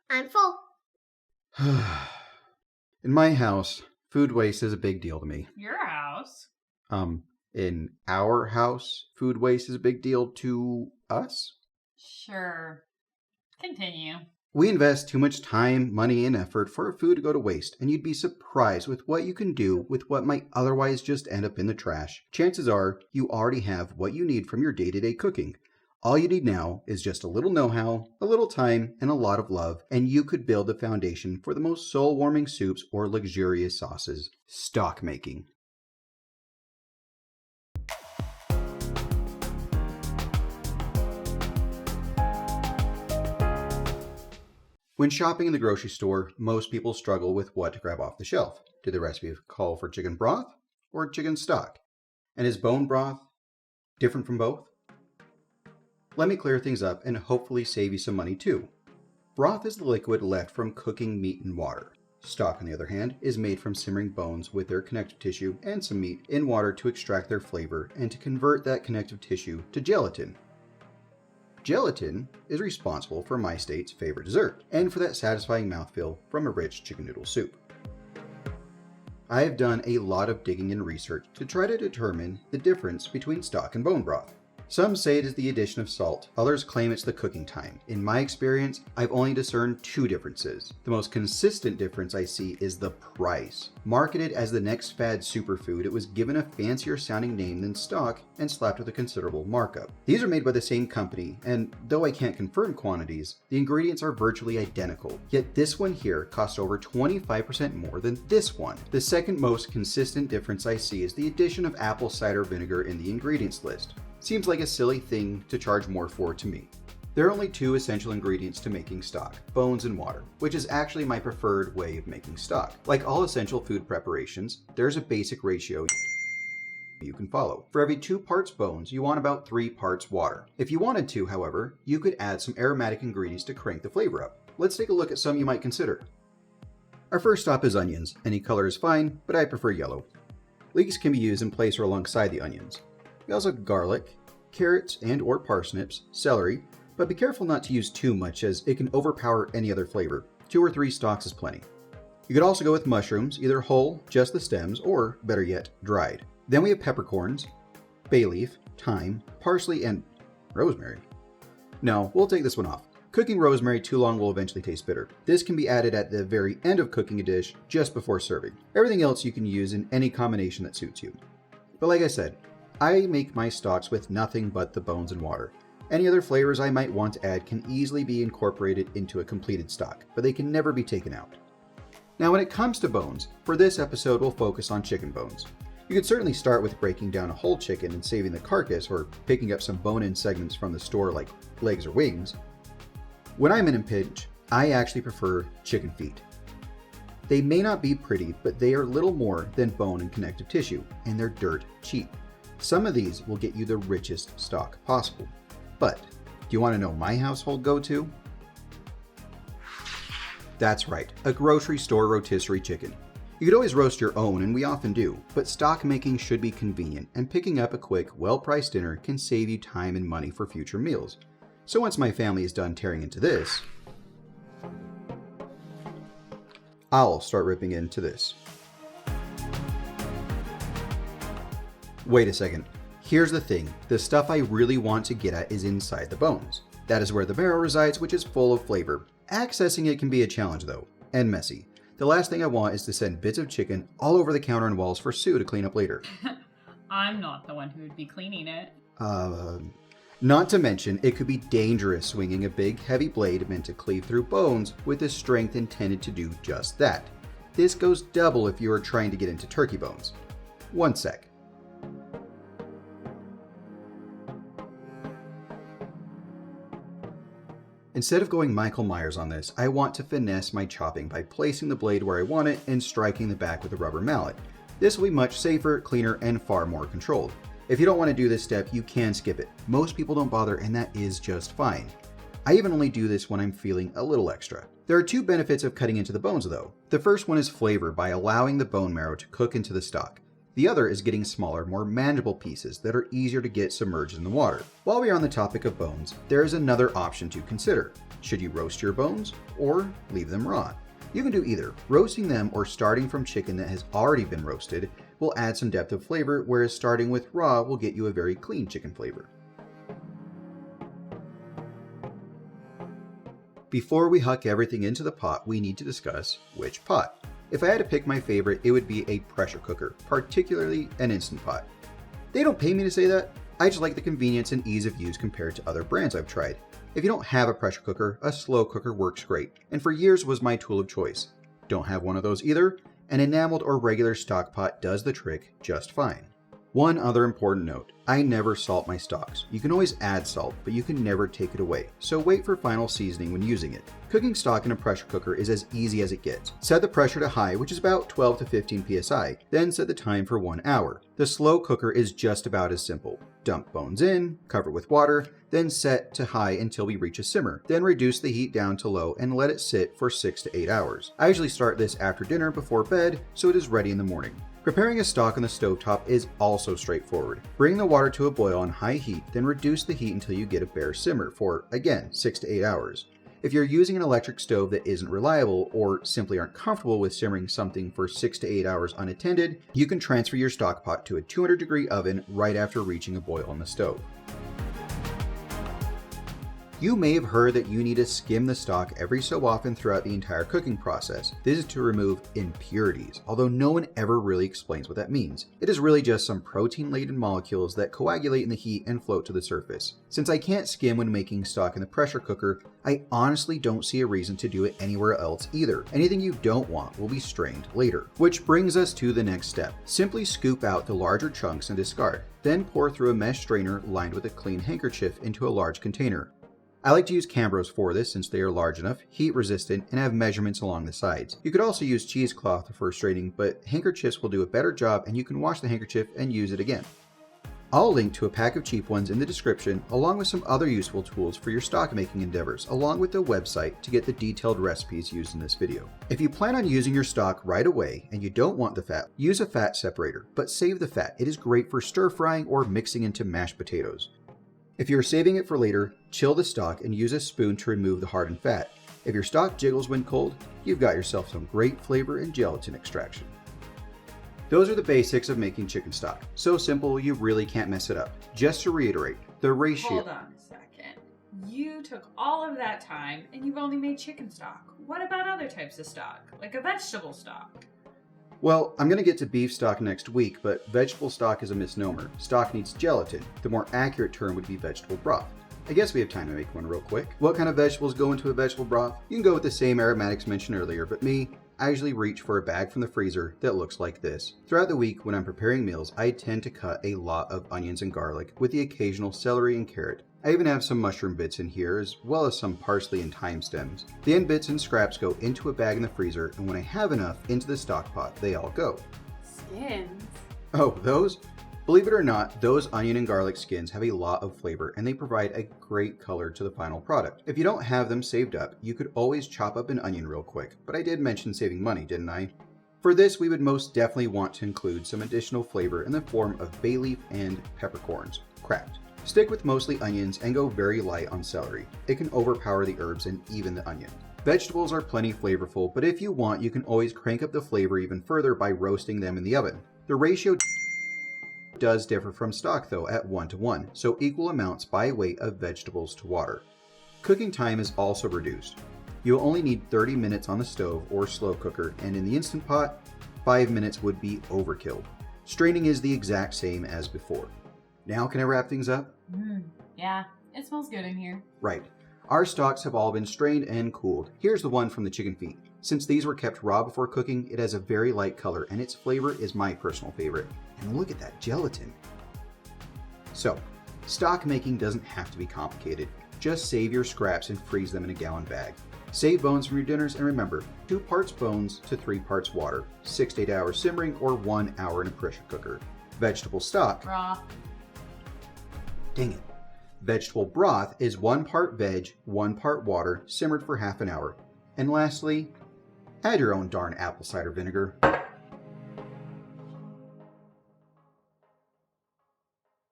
I'm full. In my house, food waste is a big deal to me. Your house? In our house, food waste is a big deal to us. Sure. Continue. We invest too much time, money, and effort for our food to go to waste, and you'd be surprised with what you can do with what might otherwise just end up in the trash. Chances are you already have what you need from your day-to-day cooking. All you need now is just a little know-how, a little time, and a lot of love, and you could build the foundation for the most soul-warming soups or luxurious sauces. Stock making. When shopping in the grocery store, most people struggle with what to grab off the shelf. Do the recipe call for chicken broth or chicken stock? And is bone broth different from both? Let me clear things up and hopefully save you some money too. Broth is the liquid left from cooking meat in water. Stock, on the other hand, is made from simmering bones with their connective tissue and some meat in water to extract their flavor and to convert that connective tissue to gelatin. Gelatin is responsible for my state's favorite dessert and for that satisfying mouthfeel from a rich chicken noodle soup. I have done a lot of digging and research to try to determine the difference between stock and bone broth. Some say it is the addition of salt, others claim it's the cooking time. In my experience, I've only discerned two differences. The most consistent difference I see is the price. Marketed as the next fad superfood, it was given a fancier sounding name than stock and slapped with a considerable markup. These are made by the same company, and though I can't confirm quantities, the ingredients are virtually identical. Yet this one here costs over 25% more than this one. The second most consistent difference I see is the addition of apple cider vinegar in the ingredients list. Seems like a silly thing to charge more for to me. There are only two essential ingredients to making stock, bones and water, which is actually my preferred way of making stock. Like all essential food preparations, there's a basic ratio you can follow. For every 2 parts bones, you want about 3 parts water. If you wanted to, however, you could add some aromatic ingredients to crank the flavor up. Let's take a look at some you might consider. Our first stop is onions. Any color is fine, but I prefer yellow. Leeks can be used in place or alongside the onions. We also have garlic, carrots and or parsnips, celery, but be careful not to use too much as it can overpower any other flavor. 2 or 3 stalks is plenty. You could also go with mushrooms, either whole, just the stems, or better yet, dried. Then we have peppercorns, bay leaf, thyme, parsley, and rosemary. No, we'll take this one off. Cooking rosemary too long will eventually taste bitter. This can be added at the very end of cooking a dish, just before serving. Everything else you can use in any combination that suits you. But like I said, I make my stocks with nothing but the bones and water. Any other flavors I might want to add can easily be incorporated into a completed stock, but they can never be taken out. Now when it comes to bones, for this episode we'll focus on chicken bones. You could certainly start with breaking down a whole chicken and saving the carcass or picking up some bone-in segments from the store like legs or wings. When I'm in a pinch, I actually prefer chicken feet. They may not be pretty, but they are little more than bone and connective tissue, and they're dirt cheap. Some of these will get you the richest stock possible. But, do you want to know my household go-to? That's right, a grocery store rotisserie chicken. You could always roast your own, and we often do, but stock making should be convenient, and picking up a quick, well-priced dinner can save you time and money for future meals. So once my family is done tearing into this, I'll start ripping into this. Wait a second. Here's the thing. The stuff I really want to get at is inside the bones. That is where the marrow resides, which is full of flavor. Accessing it can be a challenge though, and messy. The last thing I want is to send bits of chicken all over the counter and walls for Sue to clean up later. I'm not the one who would be cleaning it. Not to mention, it could be dangerous swinging a big, heavy blade meant to cleave through bones with the strength intended to do just that. This goes double if you are trying to get into turkey bones. One sec. Instead of going Michael Myers on this, I want to finesse my chopping by placing the blade where I want it and striking the back with a rubber mallet. This will be much safer, cleaner, and far more controlled. If you don't want to do this step, you can skip it. Most people don't bother, and that is just fine. I even only do this when I'm feeling a little extra. There are 2 benefits of cutting into the bones though. The first one is flavor by allowing the bone marrow to cook into the stock. The other is getting smaller, more manageable pieces that are easier to get submerged in the water. While we are on the topic of bones, there is another option to consider. Should you roast your bones or leave them raw? You can do either. Roasting them or starting from chicken that has already been roasted will add some depth of flavor, whereas starting with raw will get you a very clean chicken flavor. Before we huck everything into the pot, we need to discuss which pot. If I had to pick my favorite, it would be a pressure cooker, particularly an Instant Pot. They don't pay me to say that. I just like the convenience and ease of use compared to other brands I've tried. If you don't have a pressure cooker, a slow cooker works great, and for years was my tool of choice. Don't have one of those either? An enameled or regular stock pot does the trick just fine. One other important note, I never salt my stocks. You can always add salt, but you can never take it away, so wait for final seasoning when using it. Cooking stock in a pressure cooker is as easy as it gets. Set the pressure to high, which is about 12 to 15 psi, then set the time for 1 hour. The slow cooker is just about as simple. Dump bones in, cover with water, then set to high until we reach a simmer. Then reduce the heat down to low and let it sit for 6 to 8 hours. I usually start this after dinner before bed, so it is ready in the morning. Preparing a stock on the stovetop is also straightforward. Bring the water to a boil on high heat, then reduce the heat until you get a bare simmer for, again, 6 to 8 hours. If you're using an electric stove that isn't reliable or simply aren't comfortable with simmering something for 6 to 8 hours unattended, you can transfer your stock pot to a 200-degree oven right after reaching a boil on the stove. You may have heard that you need to skim the stock every so often throughout the entire cooking process. This is to remove impurities, although no one ever really explains what that means. It is really just some protein-laden molecules that coagulate in the heat and float to the surface. Since I can't skim when making stock in the pressure cooker, I honestly don't see a reason to do it anywhere else either. Anything you don't want will be strained later. Which brings us to the next step. Simply scoop out the larger chunks and discard. Then pour through a mesh strainer lined with a clean handkerchief into a large container. I like to use Cambros for this since they are large enough, heat resistant, and have measurements along the sides. You could also use cheesecloth for straining, but handkerchiefs will do a better job and you can wash the handkerchief and use it again. I'll link to a pack of cheap ones in the description along with some other useful tools for your stock making endeavors, along with the website to get the detailed recipes used in this video. If you plan on using your stock right away and you don't want the fat, use a fat separator, but save the fat. It is great for stir frying or mixing into mashed potatoes. If you're saving it for later, chill the stock and use a spoon to remove the hardened fat. If your stock jiggles when cold, you've got yourself some great flavor and gelatin extraction. Those are the basics of making chicken stock. So simple, you really can't mess it up. Just to reiterate, the ratio... Hold on a second. You took all of that time and you've only made chicken stock. What about other types of stock, like a vegetable stock? Well, I'm going to get to beef stock next week, but vegetable stock is a misnomer. Stock needs gelatin. The more accurate term would be vegetable broth. I guess we have time to make one real quick. What kind of vegetables go into a vegetable broth? You can go with the same aromatics mentioned earlier, but I usually reach for a bag from the freezer that looks like this. Throughout the week when I'm preparing meals, I tend to cut a lot of onions and garlic with the occasional celery and carrot. I even have some mushroom bits in here, as well as some parsley and thyme stems. The end bits and scraps go into a bag in the freezer, and when I have enough, into the stock pot they all go. Skins? Oh, those? Believe it or not, those onion and garlic skins have a lot of flavor, and they provide a great color to the final product. If you don't have them saved up, you could always chop up an onion real quick, but I did mention saving money, didn't I? For this, we would most definitely want to include some additional flavor in the form of bay leaf and peppercorns, cracked. Stick with mostly onions and go very light on celery. It can overpower the herbs and even the onion. Vegetables are plenty flavorful, but if you want, you can always crank up the flavor even further by roasting them in the oven. The ratio does differ from stock though at 1:1, so equal amounts by weight of vegetables to water. Cooking time is also reduced. You'll only need 30 minutes on the stove or slow cooker, and in the Instant Pot, 5 minutes would be overkill. Straining is the exact same as before. Now can I wrap things up? Yeah, it smells good in here. Right. Our stocks have all been strained and cooled. Here's the one from the chicken feet. Since these were kept raw before cooking, it has a very light color and its flavor is my personal favorite. And look at that gelatin. So, stock making doesn't have to be complicated. Just save your scraps and freeze them in a gallon bag. Save bones from your dinners and remember, 2 parts bones to 3 parts water, 6 to 8 hours simmering or 1 hour in a pressure cooker. Vegetable stock. Raw. Dang it. Vegetable broth is 1 part veg, 1 part water, simmered for half an hour. And lastly, add your own darn apple cider vinegar.